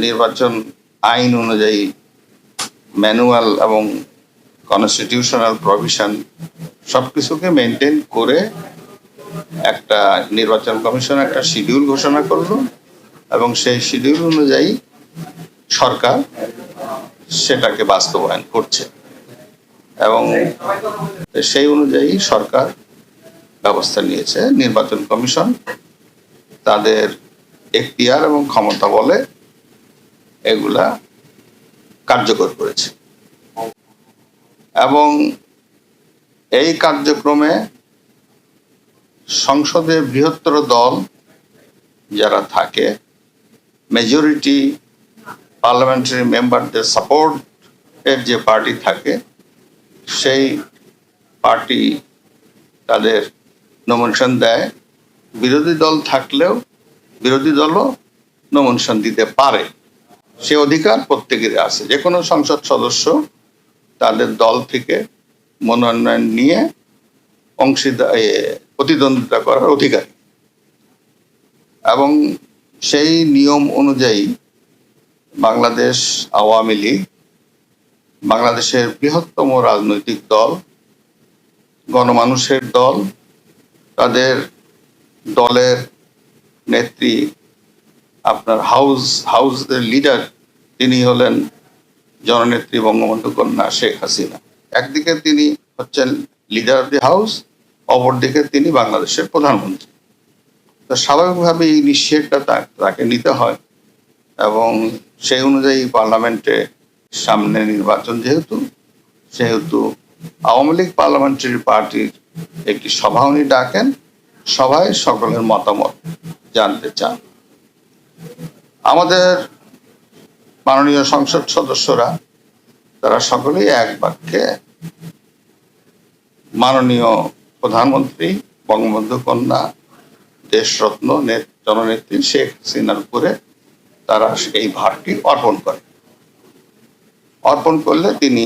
নির্বাচন আইন অনুযায়ী ম্যানুয়াল এবং কনস্টিটিউশনাল প্রভিশন সবকিছুকে মেনটেন করে একটা নির্বাচন কমিশন একটা শিডিউল ঘোষণা করলো এবং সেই শিডিউল অনুযায়ী সরকার সেটাকে বাস্তবায়ন করছে এবং সেই অনুযায়ী সরকার ব্যবস্থা নিয়েছে। নির্বাচন কমিশন তাদের এখতিয়ার এবং ক্ষমতা বলে এগুলা কার্যকর করেছে এবং এই কার্যক্রমে সংসদে বৃহত্তর দল যারা থাকে, মেজরিটি পার্লামেন্টারি মেম্বারদের সাপোর্ট এর যে পার্টি থাকে, সেই পার্টি তাদের নমিনেশন দেয়। বিরোধী দল থাকলেও বিরোধী দলও নমিনেশন দিতে পারে, সে অধিকার প্রত্যেকের আছে। যে কোনো সংসদ সদস্য তাদের দল থেকে মনোনয়ন নিয়ে প্রতিদ্বন্দ্বিতা করার অধিকার এবং সেই নিয়ম অনুযায়ী বাংলাদেশ আওয়ামী লীগ বাংলাদেশের বৃহত্তম রাজনৈতিক দল, গণমানুষের দল, তাদের দলের নেত্রী আপনার হাউসের লিডার তিনি হলেন জননেত্রী বঙ্গবন্ধু কন্যা শেখ হাসিনা। একদিকে তিনি হচ্ছেন লিডার অফ দি হাউস, অপরদিকে তিনি বাংলাদেশের প্রধানমন্ত্রী। তো স্বাভাবিকভাবে এই নিশ্চয়তা তাকে নিতে হয় এবং সেই অনুযায়ী পার্লামেন্টে সামনে নির্বাচন সেহেতু আওয়ামী লীগ পার্লামেন্টারি পার্টির একটি সভা উনি ডাকেন, সভায় সকলের মতামত জানতে চান। আমাদের মাননীয় সংসদ সদস্যরা তারা সকলেই এক বাক্যে মাননীয় প্রধানমন্ত্রী বঙ্গবন্ধু কন্যা দেশরত্ন জননেত্রী শেখ হাসিনার উপরে তারা এই ভারটি অর্পণ করলে তিনি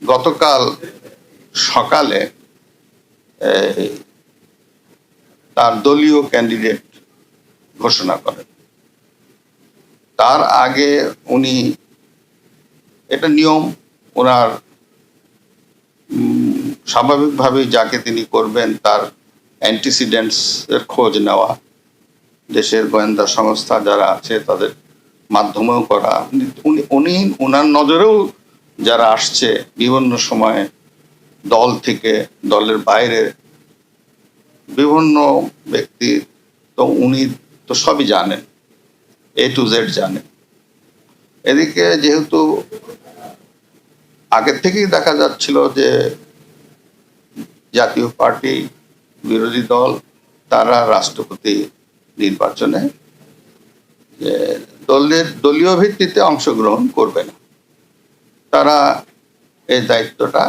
গতকাল সকালে তার দলীয় ক্যান্ডিডেট ঘোষণা করেন। তার আগে উনি, এটা নিয়ম ওনার, স্বাভাবিকভাবেই যাকে তিনি করবেন তার অ্যান্টিসিডেন্টস এর খোঁজ নেওয়া, দেশের গোয়েন্দা সংস্থা যারা আছে তাদের মাধ্যমেও করা। উনি ওনার নজরেও যারা আসছে বিভিন্ন সময়ে দল থেকে, দলের বাইরে বিভিন্ন ব্যক্তি, তো উনি তো সবই জানেন, A to Z জানেন। এদিকে যেহেতু আগের থেকেই দেখা যাচ্ছিল যে জাতীয় পার্টি, বিরোধী দল তারা রাষ্ট্রপতি নির্বাচনে দলীয় ভিত্তিতে অংশগ্রহণ করবে না। তারা এই দায়িত্বটা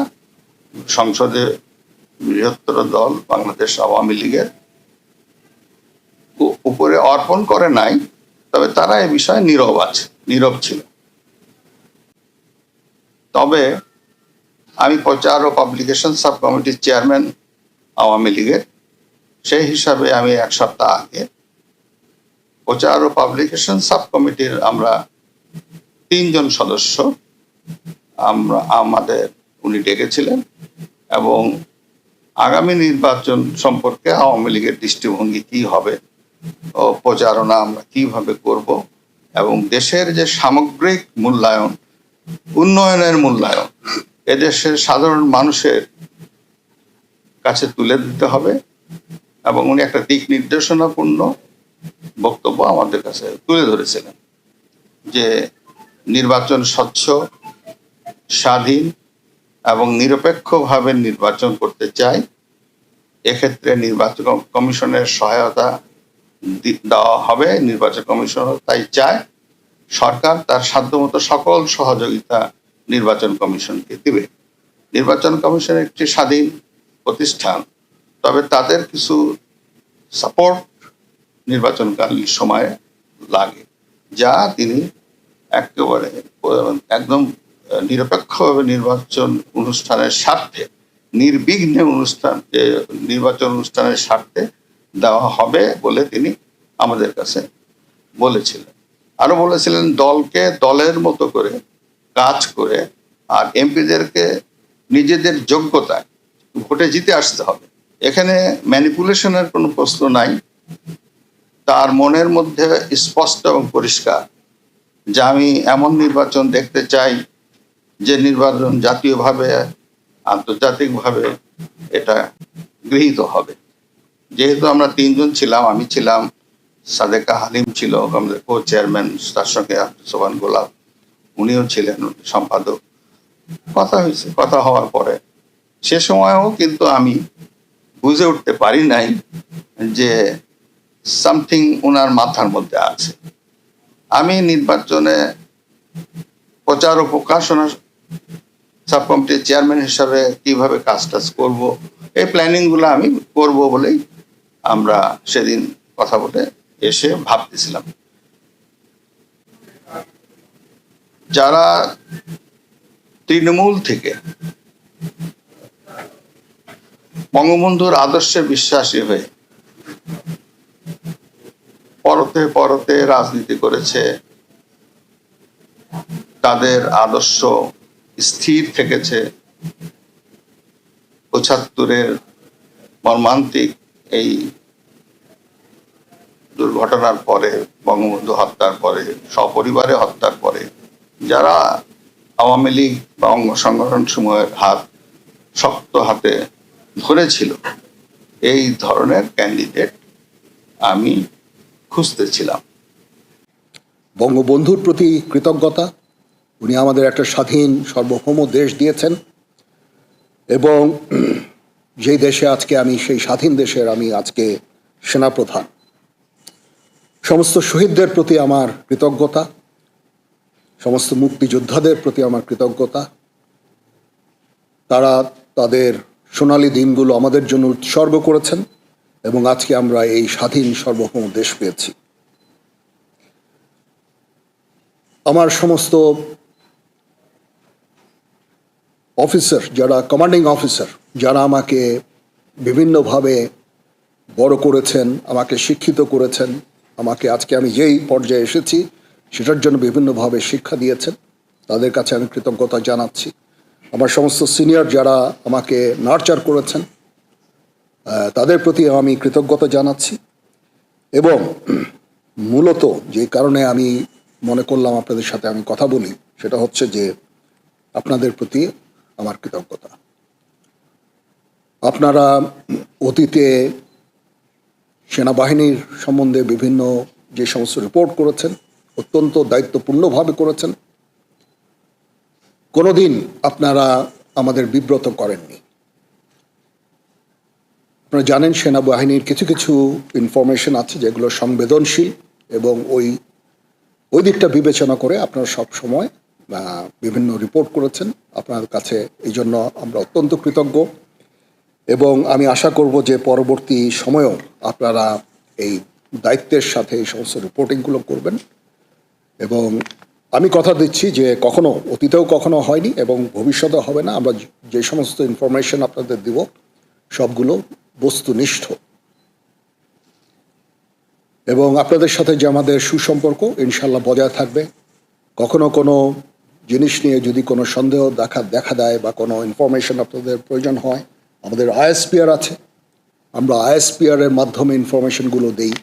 সংসদে বৃহত্তর দল বাংলাদেশ আওয়ামী লীগের উপরে অর্পণ করে নাই, তবে তারা এ বিষয়ে নীরব ছিল। তবে আমি প্রচার ও পাবলিকেশন সাব কমিটির চেয়ারম্যান আওয়ামী লীগের, সেই হিসাবে আমি এক সপ্তাহ আগে প্রচার ও পাবলিকেশন সাব কমিটির আমরা 3 জন সদস্য উনি ডেকেছিলেন এবং আগামী নির্বাচন সম্পর্কে আওয়ামী লীগের দৃষ্টিভঙ্গি কি হবে ও প্রচারণা আমরা কিভাবে করব এবং দেশের যে সামগ্রিক মূল্যায়ন, উন্নয়নের মূল্যায়ন এদেশের সাধারণ মানুষের কাছে তুলে দিতে হবে এবং উনি একটা দিক নির্দেশনাপূর্ণ বক্তব্য আমাদের কাছে তুলে ধরেছিলেন যে নির্বাচন স্বচ্ছ, স্বাধীন এবং নিরপেক্ষভাবে নির্বাচন করতে চাই। এক্ষেত্রে নির্বাচন কমিশনের সহায়তা দেওয়া হবে, নির্বাচন কমিশন তাই চায়। সরকার তার সাধ্যমতো সকল সহযোগিতা নির্বাচন কমিশনকে দিবে। নির্বাচন কমিশন একটি স্বাধীন প্রতিষ্ঠান, তবে তাদের কিছু সাপোর্ট নির্বাচনকালীন সময়ে লাগে, যা তিনি একেবারে একদম নিরপেক্ষভাবে নির্বাচন অনুষ্ঠানের স্বার্থে, নির্বিঘ্নে নির্বাচন অনুষ্ঠানের স্বার্থে দেওয়া হবে বলে তিনি আমাদের কাছে বলেছিলেন। আরো বলেছিলেন দলকে দলের মতো করে কাজ করে আর এমপিদেরকে নিজেদের যোগ্যতায় ভোটে জিতে আসতে হবে। এখানে ম্যানিপুলেশনের কোনো প্রশ্ন নাই। তার মনের মধ্যে স্পষ্ট এবং পরিষ্কার যে আমি এমন নির্বাচন দেখতে চাই যে নির্বাচন জাতীয়ভাবে আন্তর্জাতিকভাবে এটা গৃহীত হবে। যেহেতু আমরা তিনজন ছিলাম, আমি ছিলাম, সাদেকা হালিম ছিল আমাদের কো চেয়ারম্যান, তার সঙ্গে সোবান গোলাপ উনিও ছিলেন সম্পাদক। কথা হয়েছে, কথা হওয়ার পরে সে সময়ও কিন্তু আমি বুঝে উঠতে পারি নাই যে সামথিং ওনার মাথার মধ্যে আছে। আমি নির্বাচনে প্রচার ও প্রকাশনা সাব কমিটির চেয়ারম্যান হিসাবে কিভাবে কাজ টাজ করবো, এই প্ল্যানিং গুলো আমি করব বলেই আমরা সেদিন কথা বলে এসে ভাবতেছিলাম। যারা তৃণমূল থেকে বঙ্গবন্ধুর আদর্শে বিশ্বাসী হয়ে পরতে পরতে রাজনীতি করেছে, তাদের আদর্শ স্থির থেকেছে, ৭৫-এর মর্মান্তিক এই দুর্ঘটনার পরে, বঙ্গবন্ধু হত্যার পরে, সপরিবারে হত্যার পরে যারা আওয়ামী লীগ বা অঙ্গ সংগঠন সমূহের হাত শক্ত হাতে ধরেছিল, এই ধরনের ক্যান্ডিডেট আমি খুঁজতেছিলাম। বঙ্গবন্ধুর প্রতি কৃতজ্ঞতা, উনি আমাদের একটা স্বাধীন সার্বভৌম দেশ দিয়েছেন এবং যেই দেশে আজকে আমি, সেই স্বাধীন দেশের আমি আজকে সেনাপ্রধান। সমস্ত শহীদদের প্রতি আমার কৃতজ্ঞতা, সমস্ত মুক্তিযোদ্ধাদের প্রতি আমার কৃতজ্ঞতা। তারা তাদের সোনালী দিনগুলো আমাদের জন্য উৎসর্গ করেছেন এবং আজকে আমরা এই স্বাধীন সার্বভৌম দেশ পেয়েছি। আমার সমস্ত অফিসার, যারা কমান্ডিং অফিসার, যারা আমাকে বিভিন্নভাবে বড় করেছেন, আমাকে শিক্ষিত করেছেন, আমাকে আজকে আমি যেই পর্যায়ে এসেছি সেটার জন্য বিভিন্নভাবে শিক্ষা দিয়েছেন, তাদের কাছে আমি কৃতজ্ঞতা জানাচ্ছি। আমার সমস্ত সিনিয়র যারা আমাকে নার্চার করেছেন, তাদের প্রতি আমি কৃতজ্ঞতা জানাচ্ছি। এবং মূলত যে কারণে আমি মনে করলাম আপনাদের সাথে আমি কথা বলি, সেটা হচ্ছে যে আপনাদের প্রতি আমার কৃতজ্ঞতা। আপনারা অতীতে সেনাবাহিনীর সম্বন্ধে বিভিন্ন যে সমস্ত রিপোর্ট করেছেন, অত্যন্ত দায়িত্বপূর্ণভাবে করেছেন। কোনোদিন আপনারা আমাদের বিব্রত করেননি। আপনারা জানেন সেনাবাহিনীর কিছু কিছু ইনফরমেশন আছে যেগুলো সংবেদনশীল এবং ওই দিকটা বিবেচনা করে আপনারা সব সময় বিভিন্ন রিপোর্ট করেছেন। আপনার কাছে এই জন্য আমরা অত্যন্ত কৃতজ্ঞ এবং আমি আশা করব যে পরবর্তী সময়েও আপনারা এই দায়িত্বের সাথে এই সমস্ত রিপোর্টিংগুলো করবেন। এবং আমি কথা দিচ্ছি যে কখনো, অতীতেও কখনো হয়নি এবং ভবিষ্যতে হবে না, আমরা যে সমস্ত ইনফরমেশন আপনাদের দিব সবগুলো বস্তুনিষ্ঠ। এবং আপনাদের সাথে যে আমাদের সুসম্পর্ক ইনশাল্লাহ বজায় থাকবে। কখনো কোনো জিনিস নিয়ে যদি কোনো সন্দেহ দেখা দেয় বা কোনো ইনফরমেশন আপনাদের প্রয়োজন হয়, আমাদের আইএসপিআর আছে, আমরা আইএসপিআরের মাধ্যমে ইনফরমেশনগুলো দিই।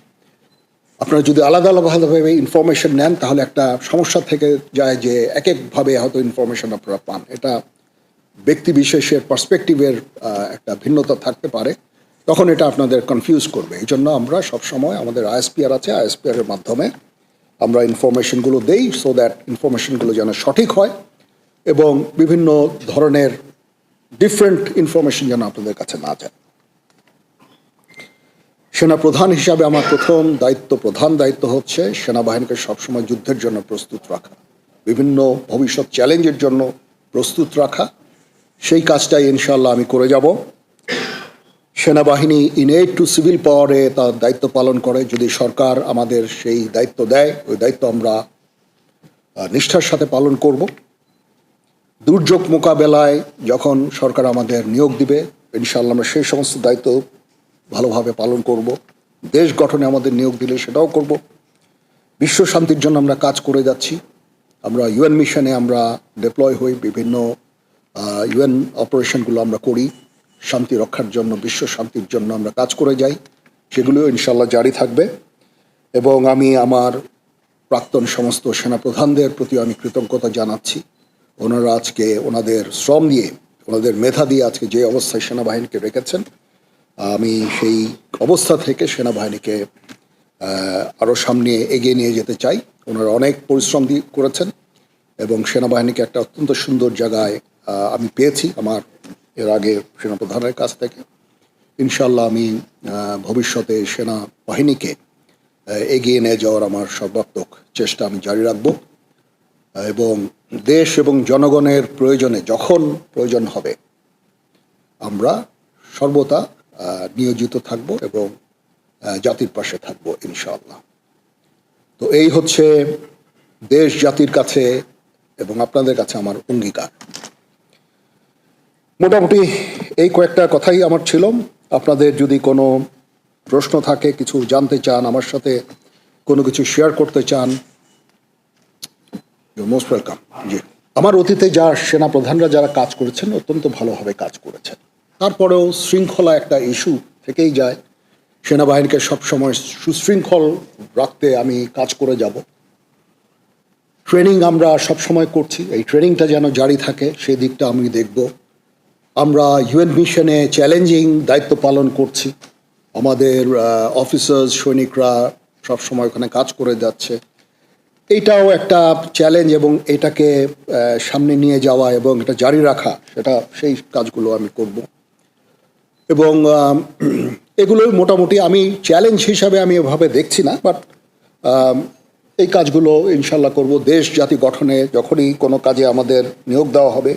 আপনারা যদি আলাদা আলাদাভাবে ইনফরমেশন নেন তাহলে একটা সমস্যা থেকে যায় যে এক একভাবে হয়তো ইনফরমেশন আপনারা পান। এটা ব্যক্তি বিশেষের পার্সপেক্টিভের একটা ভিন্নতা থাকতে পারে, তখন এটা আপনাদের কনফিউজ করবে। এই জন্য আমরা সবসময় আমাদের আইএসপিআর আছে, আইএসপিআরের মাধ্যমে আমরা ইনফরমেশনগুলো দেই, সো দ্যাট ইনফরমেশনগুলো যেন সঠিক হয় এবং বিভিন্ন ধরনের ডিফারেন্ট ইনফরমেশন যেন আপনাদের কাছে না যায়। সেনাপ্রধান হিসাবে আমার প্রধান দায়িত্ব হচ্ছে সেনাবাহিনীকে সবসময় যুদ্ধের জন্য প্রস্তুত রাখা, বিভিন্ন ভবিষ্যৎ চ্যালেঞ্জের জন্য প্রস্তুত রাখা। সেই কাজটাই ইনশাল্লাহ আমি করে যাব। সেনাবাহিনী ইনএড টু সিভিল পাওয়ারে তার দায়িত্ব পালন করে। যদি সরকার আমাদের সেই দায়িত্ব দেয়, ওই দায়িত্ব আমরা নিষ্ঠার সাথে পালন করব। দুর্যোগ মোকাবেলায় যখন সরকার আমাদের নিয়োগ দিবে, ইনশাল্লাহ আমরা সেই সমস্ত দায়িত্ব ভালোভাবে পালন করব। দেশ গঠনে আমাদের নিয়োগ দিলে সেটাও করব। বিশ্ব শান্তির জন্য আমরা কাজ করে যাচ্ছি। আমরা ইউএন মিশনে আমরা ডিপ্লয় হই, বিভিন্ন ইউএন অপারেশনগুলো আমরা করি, শান্তি রক্ষার জন্য, বিশ্ব শান্তির জন্য আমরা কাজ করে যাই। সেগুলিও ইনশাল্লাহ জারি থাকবে। এবং আমি আমার প্রাক্তন সমস্ত সেনাপ্রধানদের প্রতি আমি কৃতজ্ঞতা জানাচ্ছি। ওনারা আজকে ওনাদের শ্রম দিয়ে, ওনাদের মেধা দিয়ে আজকে যে অবস্থায় সেনাবাহিনীকে রেখেছেন, আমি সেই অবস্থা থেকে সেনাবাহিনীকে আরও সামনে এগিয়ে নিয়ে যেতে চাই। ওনারা অনেক পরিশ্রম দিয়ে করেছেন এবং সেনাবাহিনীকে একটা অত্যন্ত সুন্দর জায়গায় আমি পেয়েছি আমার এর আগে সেনাপ্রধানের কাছ থেকে। ইনশাল্লাহ আমি ভবিষ্যতে সেনাবাহিনীকে এগিয়ে নিয়ে যাওয়ার আমার সর্বাত্মক চেষ্টা আমি জারি রাখব এবং দেশ এবং জনগণের প্রয়োজনে যখন প্রয়োজন হবে আমরা সর্বদা নিয়োজিত থাকব এবং জাতির পাশে থাকব ইনশাআল্লাহ। তো এই হচ্ছে দেশ জাতির কাছে এবং আপনাদের কাছে আমার অঙ্গীকার। মোটামুটি এই কয়েকটা কথাই আমার ছিল। আপনাদের যদি কোনো প্রশ্ন থাকে, কিছু জানতে চান, আমার সাথে কোনো কিছু শেয়ার করতে চান, ইউ মোস্ট ওয়েলকাম। জি, আমার অতীতে যা সেনাপ্রধানরা যারা কাজ করেছেন অত্যন্ত ভালোভাবে কাজ করেছেন। তারপরেও শৃঙ্খলা একটা ইস্যু থেকেই যায়। সেনাবাহিনীকে সবসময় সুশৃঙ্খল রাখতে আমি কাজ করে যাব। ট্রেনিং আমরা সবসময় করছি, এই ট্রেনিংটা যেন জারি থাকে সেই দিকটা আমি দেখব। আমরা ইউএন মিশনে চ্যালেঞ্জিং দায়িত্ব পালন করছি। আমাদের অফিসার্স, সৈনিকরা সবসময় ওখানে কাজ করে যাচ্ছে। এইটাও একটা চ্যালেঞ্জ এবং এটাকে সামনে নিয়ে যাওয়া এবং এটা জারি রাখা, সেই কাজগুলো আমি করব। এবং এগুলো মোটামুটি আমি চ্যালেঞ্জ হিসাবে আমি এভাবে দেখছি না, বাট এই কাজগুলো ইনশাল্লাহ করব। দেশ জাতি গঠনে যখনই কোনো কাজে আমাদের নিয়োগ দেওয়া হবে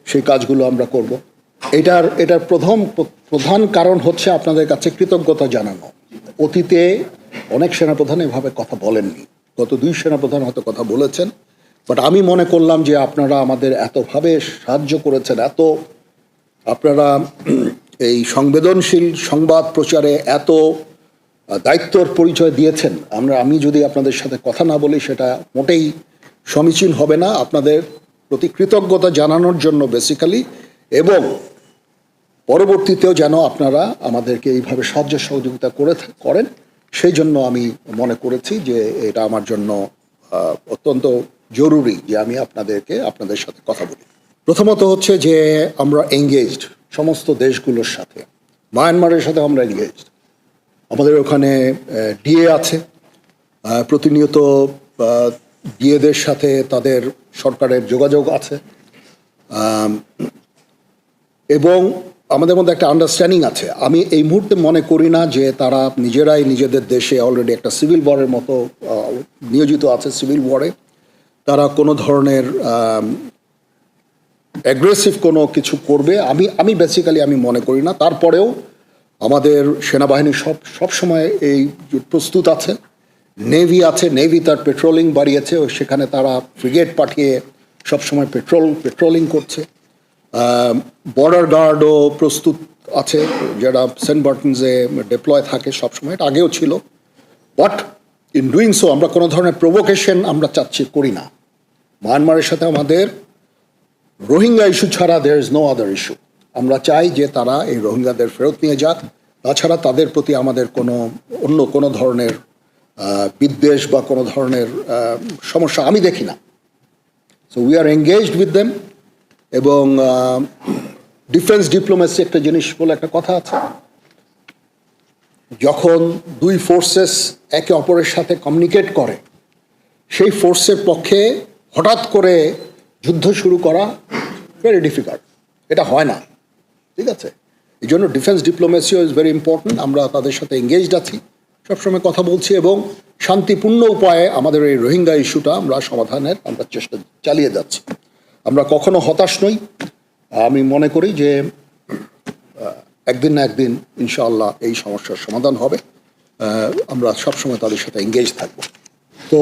সেই কাজগুলো আমরা করব। এটার প্রধান কারণ হচ্ছে আপনাদের কাছে কৃতজ্ঞতা জানানো। অতীতে অনেক সেনাপ্রধান এভাবে কথা বলেননি, গত 2 সেনাপ্রধান হয়তো কথা বলেছেন, বাট আমি মনে করলাম যে আপনারা আমাদের এতভাবে সাহায্য করেছেন, আপনারা এই সংবেদনশীল সংবাদ প্রচারে এত দায়িত্বর পরিচয় দিয়েছেন। আমি যদি আপনাদের সাথে কথা না বলি সেটা মোটেই সমীচীন হবে না। আপনাদের প্রতি কৃতজ্ঞতা জানানোর জন্য বেসিক্যালি, এবং পরবর্তীতেও যেন আপনারা আমাদেরকে এইভাবে সাহায্য সহযোগিতা করেন সেই জন্য আমি মনে করেছি যে এটা আমার জন্য অত্যন্ত জরুরি যে আমি আপনাদের সাথে কথা বলি। প্রথমত হচ্ছে যে আমরা এঙ্গেজড সমস্ত দেশগুলোর সাথে। মায়ানমারের সাথে আমরা এঙ্গেজড। আমাদের ওখানে ডিএ আছে, প্রতিনিয়ত ডিএদের সাথে তাদের সরকারের যোগাযোগ আছে এবং আমাদের মধ্যে একটা আন্ডারস্ট্যান্ডিং আছে। আমি এই মুহূর্তে মনে করি না যে তারা নিজেরাই নিজেদের দেশে অলরেডি একটা সিভিল ওয়ারের মতো নিয়োজিত আছে। সিভিল ওয়ারে তারা কোনো ধরনের অ্যাগ্রেসিভ কোনো কিছু করবে আমি বেসিক্যালি আমি মনে করি না। তারপরেও আমাদের সেনাবাহিনী সবসময় এই প্রস্তুত আছে। নেভি আছে, নেভি তার পেট্রোলিং বাড়িয়েছে, সেখানে তারা ফ্রিগেট পাঠিয়ে সবসময় পেট্রোলিং করছে। বর্ডার গার্ডও প্রস্তুত আছে, যারা সেন্ট মার্টিনসে ডিপ্লয় থাকে সবসময়, এটা আগেও ছিল। বাট ইন ডুইং সো আমরা কোনো ধরনের প্রভোকেশন আমরা করি না। মায়ানমারের সাথে আমাদের রোহিঙ্গা ইস্যু ছাড়া there is no other issue. আমরা চাই যে তারা এই রোহিঙ্গাদের ফেরত নিয়ে যাক। তাছাড়া তাদের প্রতি আমাদের অন্য কোনো ধরনের বিদ্বেষ বা কোনো ধরনের সমস্যা আমি দেখি না। So we are engaged with them. এবং ডিফেন্স ডিপ্লোমেসি একটা জিনিস বলে একটা কথা আছে, যখন 2 ফোর্সেস একে অপরের সাথে কমিউনিকেট করে সেই ফোর্সের পক্ষে হঠাৎ করে যুদ্ধ শুরু করা ভেরি ডিফিকাল্ট, এটা হয় না, ঠিক আছে? এই জন্য ডিফেন্স ডিপ্লোমেসিও ইজ ভেরি ইম্পর্টেন্ট। আমরা তাদের সাথে এঙ্গেজড আছি, সবসময় কথা বলছি এবং শান্তিপূর্ণ উপায়ে আমাদের এই রোহিঙ্গা ইস্যুটা সমাধানের আমরা চেষ্টা চালিয়ে যাচ্ছি। আমরা কখনো হতাশ নই। আমি মনে করি যে একদিন না একদিন ইনশাআল্লাহ এই সমস্যার সমাধান হবে। আমরা সবসময় তাদের সাথে এঙ্গেজ থাকবো। তো